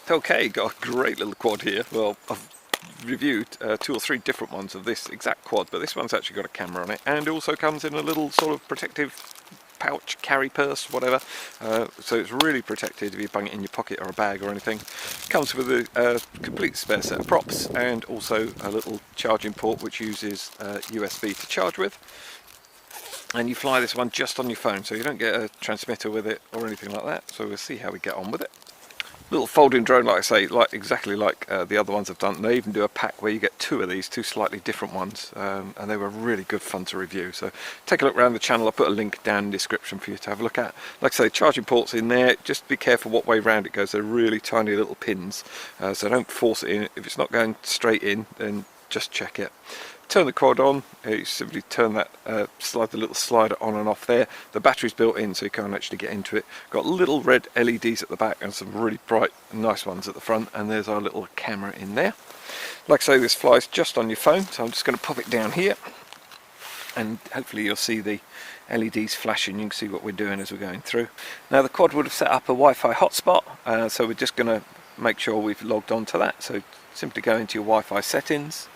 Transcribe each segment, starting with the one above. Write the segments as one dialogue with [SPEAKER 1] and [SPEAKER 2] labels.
[SPEAKER 1] Okay, got a great little quad here. Well, I've reviewed 2 or 3 different ones of this exact quad, but this one's actually got a camera on it, and also comes in a little sort of protective pouch, carry purse, whatever, so it's really protected if you bung it in your pocket or a bag or anything. Comes with a complete spare set of props and also a little charging port which uses USB to charge with, and you fly this one just on your phone, so you don't get a transmitter with it or anything like that. So we'll see how we get on with it. Little folding drone, like I say, exactly like the other ones I've done. And they even do a pack where you get 2 of these, 2 slightly different ones, and they were really good fun to review. So take a look around the channel. I'll put a link down in the description for you to have a look at. Like I say, charging ports in there. Just be careful what way round it goes. They're really tiny little pins, so don't force it in. If it's not going straight in, then just check it. Turn the quad on, you simply turn that, slide the little slider on and off there. The battery's built in so you can't actually get into it. Got little red LEDs at the back and some really bright nice ones at the front, and there's our little camera in there. Like I say, this flies just on your phone, so I'm just going to pop it down here and hopefully you'll see the LEDs flashing. You can see what we're doing as we're going through. Now the quad would have set up a Wi-Fi hotspot, so we're just going to make sure we've logged on to that. So simply go into your Wi-Fi settings.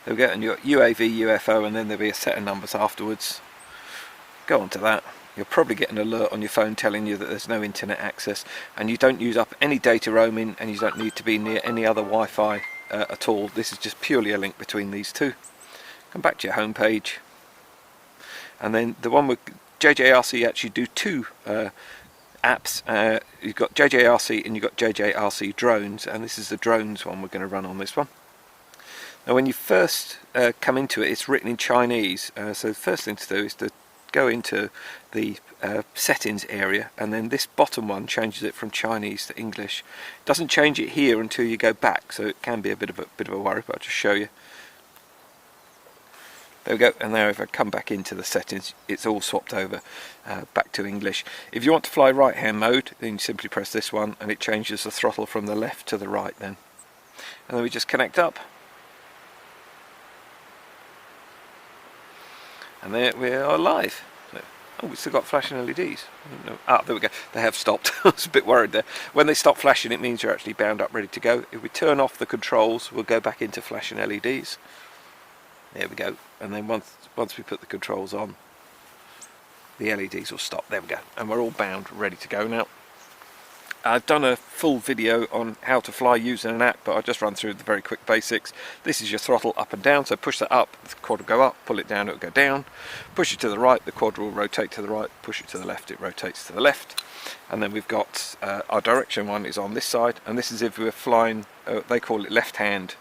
[SPEAKER 1] There we go, and your UAV, UFO, and then there'll be a set of numbers afterwards. Go on to that. You'll probably get an alert on your phone telling you that there's no internet access, and you don't use up any data roaming, and you don't need to be near any other Wi-Fi at all. This is just purely a link between these two. Come back to your home page, and then the one with JJRC actually do 2 apps. You've got JJRC and you've got JJRC drones, and this is the drones one we're going to run on this one. Now when you first come into it, it's written in Chinese, so the first thing to do is to go into the settings area, and then this bottom one changes it from Chinese to English. It doesn't change it here until you go back, so it can be a bit of a worry, but I'll just show you. There we go, and now if I come back into the settings, it's all swapped over back to English. If you want to fly right hand mode, then you simply press this one and it changes the throttle from the left to the right then. And then we just connect up. And there we are live. Oh, we still got flashing LEDs. Ah, there we go. They have stopped. I was a bit worried there. When they stop flashing, it means you're actually bound up, ready to go. If we turn off the controls, we'll go back into flashing LEDs. There we go. And then once we put the controls on, the LEDs will stop. There we go. And we're all bound, ready to go now. I've done a full video on how to fly using an app, but I'll just run through the very quick basics. This is your throttle up and down, so push that up, the quad will go up, pull it down, it will go down. Push it to the right, the quad will rotate to the right, push it to the left, it rotates to the left. And then we've got our direction one is on this side, and this is if we're flying, they call it left hand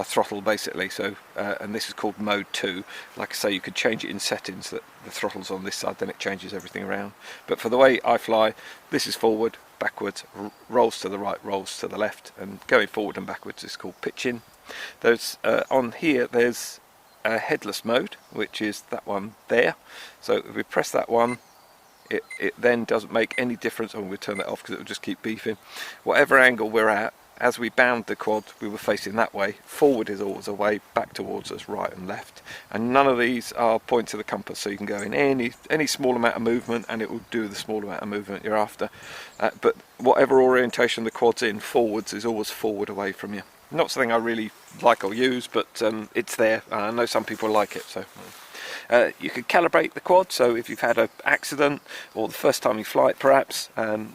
[SPEAKER 1] throttle basically, so and this is called mode 2. Like I say, you could change it in settings that the throttle's on this side, then it changes everything around. But for the way I fly, this is forward, backwards, rolls to the right, rolls to the left, and going forward and backwards is called pitching. There's on here there's a headless mode, which is that one there. So if we press that one, it then doesn't make any difference. Oh, we'll turn that off because it will just keep beeping. Whatever angle we're at, as we bound the quad, we were facing that way. Forward is always away, back towards us, right and left. And none of these are points of the compass, so you can go in any small amount of movement and it will do the small amount of movement you're after. But whatever orientation the quad's in, forwards is always forward away from you. Not something I really like or use, but it's there. I know some people like it, so... you could calibrate the quad, so if you've had an accident or the first time you fly it perhaps,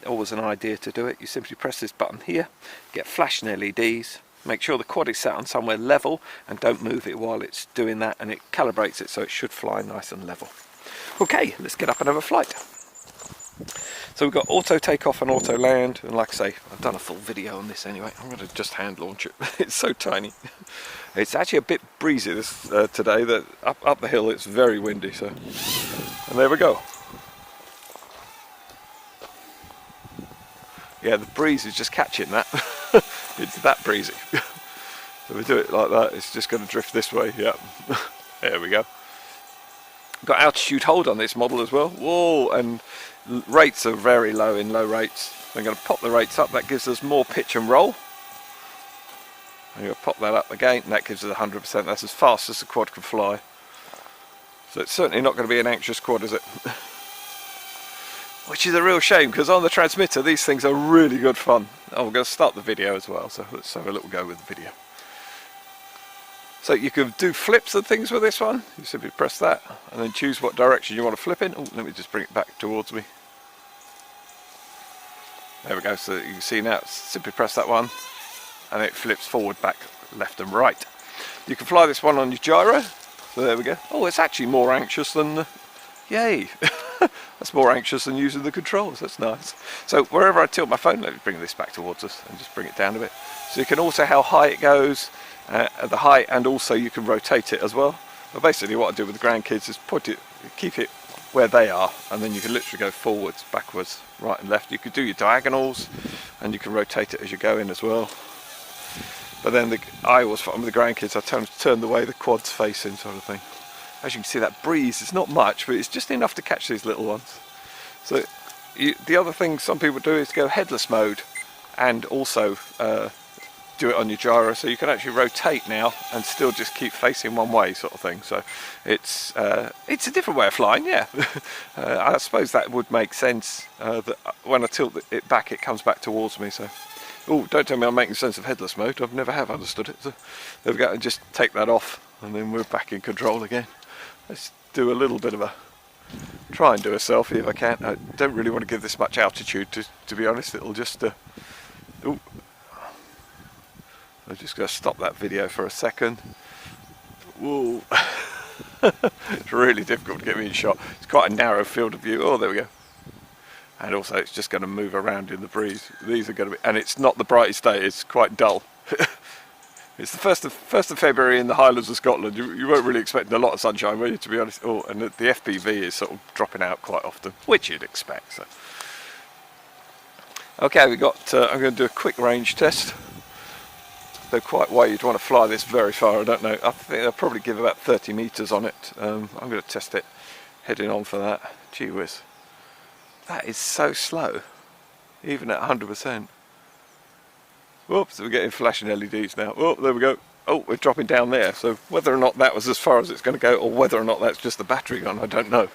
[SPEAKER 1] always an idea to do it. You simply press this button here, get flashing LEDs, make sure the quad is set on somewhere level and don't move it while it's doing that, and it calibrates it so it should fly nice and level. Okay, let's get up and have a flight. So we've got auto takeoff and auto land, and like I say, I've done a full video on this anyway. I'm going to just hand launch it. It's so tiny. It's actually a bit breezy this today. That up the hill it's very windy. So, and there we go. Yeah, the breeze is just catching that. It's that breezy. So we do it like that. It's just going to drift this way. Yeah. There we go. Got altitude hold on this model as well. Whoa, and rates are very low in low rates. I'm going to pop the rates up, that gives us more pitch and roll. I'm going to pop that up again, and that gives us 100%. That's as fast as the quad can fly. So it's certainly not going to be an anxious quad, is it? which is a real shame because on the transmitter these things are really good fun. Oh, we're going to start the video as well, so let's have a little go with the video. So you can do flips and things with this one. You simply press that and then choose what direction you want to flip in. Oh, let me just bring it back towards me. There we go, so you can see now, simply press that one and it flips forward, back, left and right. You can fly this one on your gyro, so there we go. Oh, it's actually more anxious than, yay, that's more anxious than using the controls, that's nice. So wherever I tilt my phone, let me bring this back towards us and just bring it down a bit. So you can also how high it goes, the height, and also you can rotate it as well. But basically what I do with the grandkids is put it, keep it where they are, and then you can literally go forwards, backwards, right and left. You could do your diagonals and you can rotate it as you go in as well. But then I always find with the grandkids, I tell them to turn the way the quad's facing, sort of thing. As you can see, that breeze is not much, but it's just enough to catch these little ones. So the other thing some people do is go headless mode and also do it on your gyro, so you can actually rotate now and still just keep facing one way, sort of thing. So it's a different way of flying, yeah. I suppose that would make sense, that when I tilt it back it comes back towards me. So, oh, don't tell me I'm making sense of headless mode. I've never have understood it. So there we go, and just take that off and then we're back in control again. Let's do a little bit of a try and do a selfie if I can. I don't really want to give this much altitude, to be honest. It'll just ooh. I'm just going to stop that video for a second. Whoa. It's really difficult to get me in shot. It's quite a narrow field of view. Oh, there we go. And also it's just going to move around in the breeze. These are going to be, and it's not the brightest day, it's quite dull. It's the 1st of February in the Highlands of Scotland. You weren't really expecting a lot of sunshine, were you, to be honest? Oh, and the FPV is sort of dropping out quite often, which you'd expect. So. Okay, we got. I'm going to do a quick range test. Though quite why you'd want to fly this very far, I don't know. I think they'll probably give about 30 meters on it. I'm going to test it, heading on for that. Gee whiz, that is so slow, even at 100%. Whoops, we're getting flashing LEDs now. Oh, there we go. Oh, we're dropping down there. So whether or not that was as far as it's going to go, or whether or not that's just the battery gone, I don't know.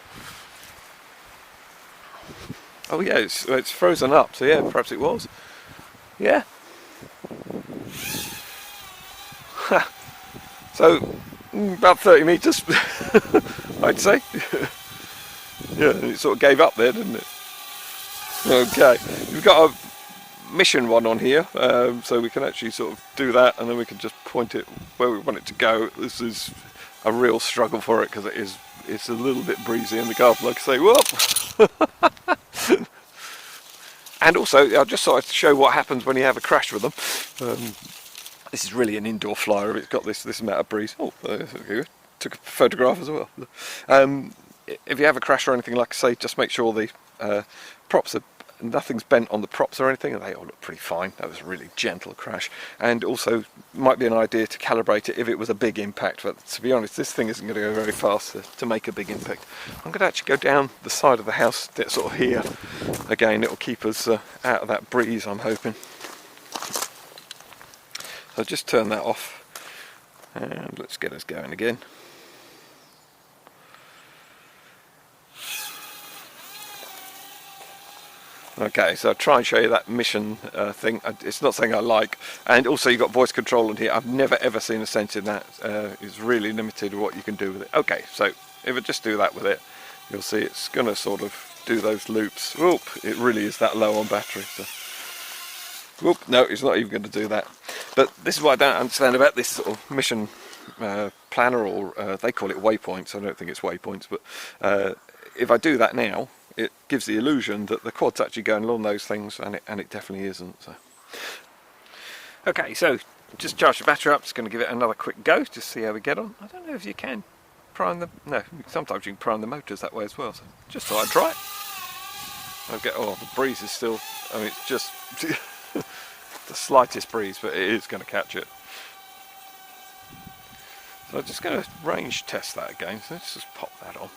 [SPEAKER 1] Oh yeah, it's frozen up. So yeah, perhaps it was. Yeah. So about 30 meters, I'd say. Yeah, and it sort of gave up there, didn't it? Okay, we've got a mission one on here, so we can actually sort of do that, and then we can just point it where we want it to go. This is a real struggle for it because it's a little bit breezy in the garden, like I say. Whoop! And also, I just thought I'd show what happens when you have a crash with them. This is really an indoor flyer. It's got this amount of breeze. Oh, okay. Took a photograph as well. If you have a crash or anything, like I say, just make sure the props are, nothing's bent on the props or anything, and they all look pretty fine. That was a really gentle crash. And also, might be an idea to calibrate it if it was a big impact. But to be honest, this thing isn't going to go very fast to make a big impact. I'm going to actually go down the side of the house, sort of here. Again, it'll keep us out of that breeze, I'm hoping. So just turn that off and let's get us going again. Okay, so I'll try and show you that mission thing. It's not something I like, and also you've got voice control on here. I've never ever seen a sense in that. It's really limited what you can do with it. Okay, so if I just do that with it, you'll see it's going to sort of do those loops. Whoop, it really is that low on battery. So. Whoop, no, it's not even going to do that. But this is what I don't understand about this sort of mission planner, or they call it waypoints. I don't think it's waypoints, but if I do that now, it gives the illusion that the quad's actually going along those things, and it definitely isn't. So. Okay, so just charge the battery up. Just going to give it another quick go, just see how we get on. I don't know if you can prime the. No, sometimes you can prime the motors that way as well. So just thought I'd try it. Okay, oh, the breeze is still. I mean, it's just. The slightest breeze, but it is going to catch it. So I'm just going to range test that again. So let's just pop that on.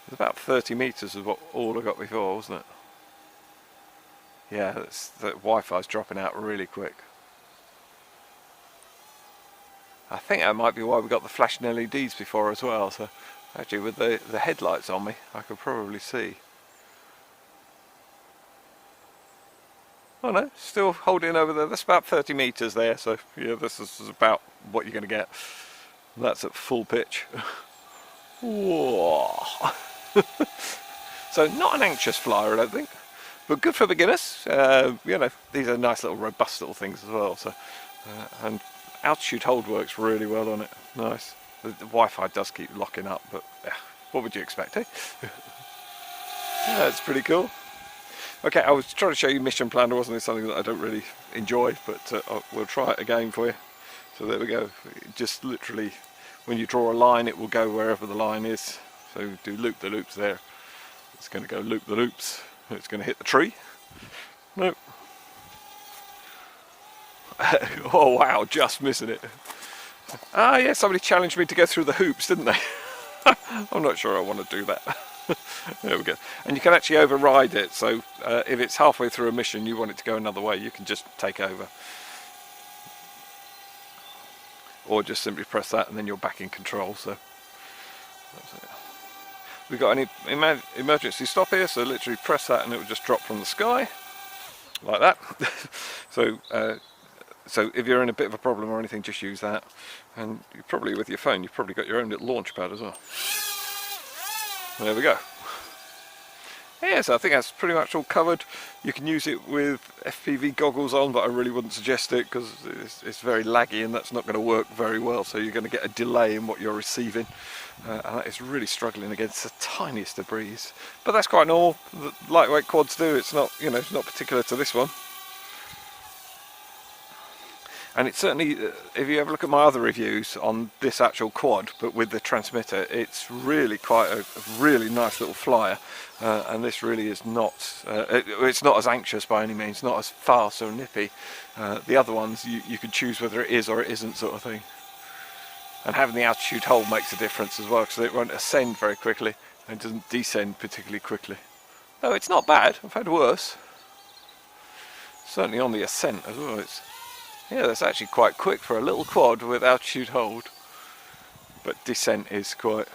[SPEAKER 1] It's about 30 meters of all I got before, wasn't it? Yeah, the Wi-Fi's dropping out really quick. I think that might be why we got the flashing LEDs before as well. So actually, with the headlights on me, I could probably see. Oh no, still holding over there. That's about 30 meters there, so yeah, this is about what you're going to get. That's at full pitch. Whoa. So not an anxious flyer, I don't think, but good for beginners. You know, these are nice little robust little things as well. So and altitude hold works really well on it. Nice. The Wi-Fi does keep locking up, but what would you expect, eh? That's pretty cool. Okay, I was trying to show you Mission Planner, wasn't it? Something that I don't really enjoy, but we'll try it again for you. So there we go. Just literally, when you draw a line, it will go wherever the line is. So do loop the loops there. It's going to go loop the loops. It's going to hit the tree. Nope. Oh wow, just missing it. Ah yeah, somebody challenged me to go through the hoops, didn't they? I'm not sure I want to do that. There we go. And you can actually override it, so if it's halfway through a mission you want it to go another way, you can just take over. Or just simply press that and then you're back in control. So that's it. We've got an emergency stop here, so literally press that and it will just drop from the sky like that. So so if you're in a bit of a problem or anything, just use that. And you probably, with your phone, you've probably got your own little launch pad as well. There we go. Yeah, so I think that's pretty much all covered. You can use it with FPV goggles on, but I really wouldn't suggest it because it's very laggy and that's not going to work very well. So you're going to get a delay in what you're receiving, and it's really struggling against the tiniest of breeze. But that's quite normal. The lightweight quads do. It's not, you know, it's not particular to this one. And it's certainly, if you ever look at my other reviews on this actual quad, but with the transmitter, it's really quite a really nice little flyer. And this really is not, it's not as anxious by any means, not as fast or nippy. The other ones, you can choose whether it is or it isn't sort of thing. And having the altitude hold makes a difference as well, because it won't ascend very quickly and doesn't descend particularly quickly. Though it's not bad, I've had worse. Certainly on the ascent as well. Yeah, that's actually quite quick for a little quad with altitude hold. But descent is quite,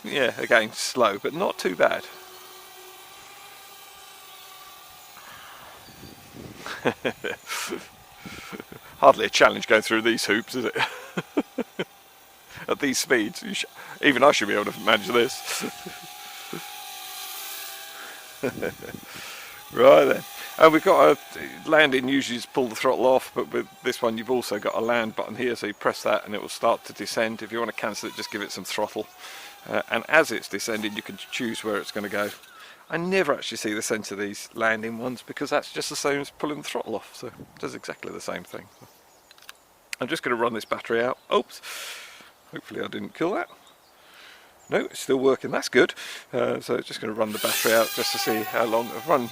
[SPEAKER 1] yeah, again, slow, but not too bad. Hardly a challenge going through these hoops, is it? At these speeds, even I should be able to manage this. Right then. And we've got a landing, usually just pull the throttle off, but with this one you've also got a land button here, so you press that and it will start to descend. If you want to cancel it, just give it some throttle. And as it's descending, you can choose where it's going to go. I never actually see the sense of these landing ones because that's just the same as pulling the throttle off, so it does exactly the same thing. I'm just going to run this battery out. Oops, hopefully I didn't kill that. No, it's still working, that's good. So just going to run the battery out just to see how long. I've run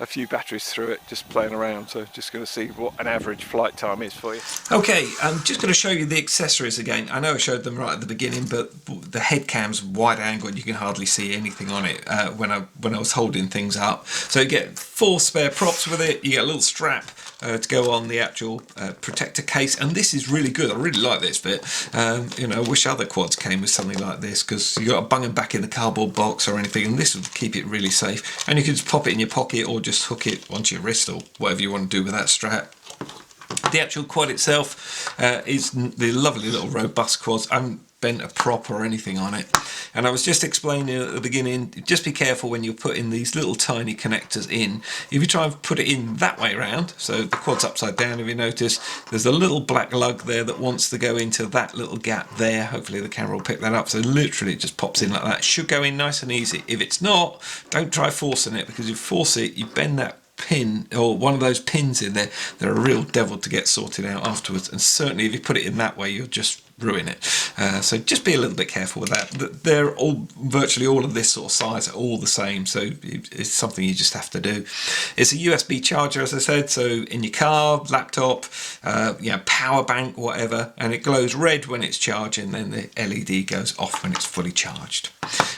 [SPEAKER 1] a few batteries through it, just playing around, so just going to see what an average flight time is for you. Okay, I'm just going to show you the accessories again. I know I showed them right at the beginning, but the head cam's wide angle and you can hardly see anything on it when I was holding things up. So you get 4 spare props with it, you get a little strap to go on the actual protector case, and this is really good. I really like this bit. You know, I wish other quads came with something like this, because you got to bung them back in the cardboard box or anything, and this will keep it really safe. And you can just pop it in your pocket or just hook it onto your wrist or whatever you want to do with that strap. The actual quad itself is the lovely little robust quads. I haven't bent a prop or anything on it, and I was just explaining at the beginning, just be careful when you're putting these little tiny connectors in. If you try and put it in that way around, so the quad's upside down, if you notice there's a little black lug there that wants to go into that little gap there. Hopefully the camera will pick that up. So literally it just pops in like that. It should go in nice and easy. If it's not, don't try forcing it, because if you force it, you bend that pin or one of those pins in there. They're a real devil to get sorted out afterwards, and certainly if you put it in that way, you'll just ruin it. So just be a little bit careful with that. They're all, virtually all of this sort of size are all the same, so it's something you just have to do. It's a USB charger, as I said, so in your car, laptop, you know, power bank, whatever, and it glows red when it's charging, then the LED goes off when it's fully charged.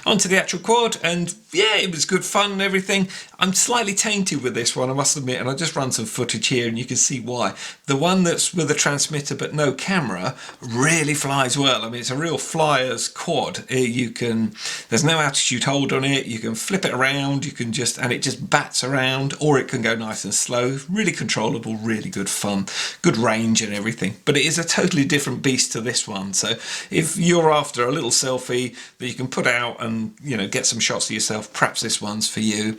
[SPEAKER 1] Onto the actual quad, and yeah, it was good fun and everything. I'm slightly tainted with this one, I must admit, and I'll just run some footage here and you can see why. The one that's with a transmitter but no camera really really flies well. I mean, it's a real flyer's quad. There's no attitude hold on it. You can flip it around. And it just bats around, or it can go nice and slow. Really controllable, really good fun, good range and everything. But it is a totally different beast to this one. So if you're after a little selfie that you can put out and, you know, get some shots of yourself, perhaps this one's for you.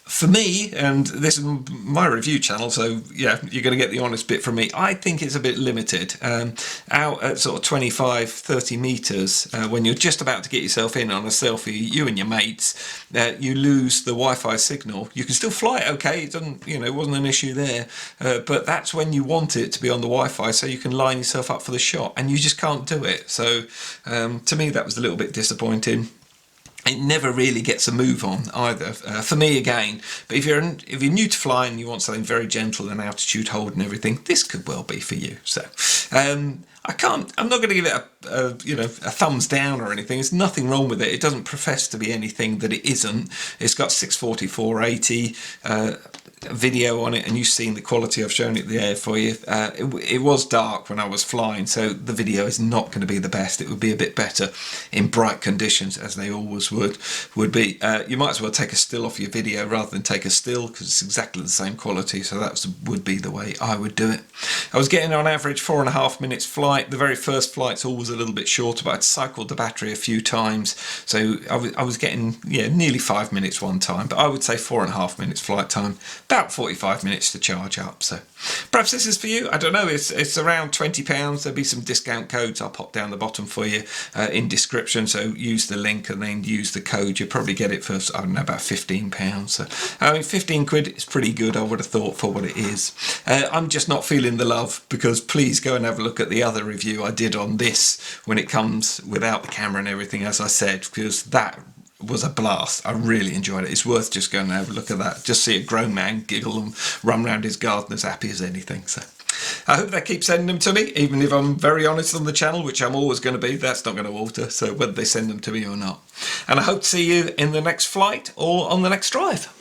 [SPEAKER 1] For me, and this is my review channel, so yeah, you're going to get the honest bit from me, I think it's a bit limited. Out at sort of 25-30 metres, when you're just about to get yourself in on a selfie, you and your mates, you lose the Wi-Fi signal. You can still fly it okay, it doesn't, you know, it wasn't an issue there, but that's when you want it to be on the Wi-Fi so you can line yourself up for the shot, and you just can't do it. So to me that was a little bit disappointing. It never really gets a move on either, for me again. But if you're new to flying and you want something very gentle and altitude hold and everything, this could well be for you. So I'm not going to give it a thumbs down or anything. There's nothing wrong with it. It doesn't profess to be anything that it isn't. It's got 640 480 video on it, and you've seen the quality. I've shown it there for you. It was dark when I was flying, so the video is not going to be the best. It would be a bit better in bright conditions, as they always would be. You might as well take a still off your video rather than take a still, because it's exactly the same quality, so that would be the way I would do it. I was getting on average 4.5 minutes flight. The very first flight's always a little bit shorter, but I'd cycled the battery a few times, so I was getting nearly 5 minutes one time, but I would say 4.5 minutes flight time. About 45 minutes to charge up. So perhaps this is for you. I don't know. It's around £20. There'll be some discount codes I'll pop down the bottom for you in description. So use the link and then use the code. You'll probably get it for, I don't know, about £15. So I mean, 15 quid is pretty good, I would have thought, for what it is. I'm just not feeling the love, because please go and have a look at the other review I did on this when it comes without the camera and everything, as I said, because that was a blast. I really enjoyed it. It's worth just going and have a look at that. Just see a grown man giggle and run around his garden as happy as anything. So I hope they keep sending them to me, even if I'm very honest on the channel, which I'm always going to be. That's not going to alter, so whether they send them to me or not. And I hope to see you in the next flight or on the next drive.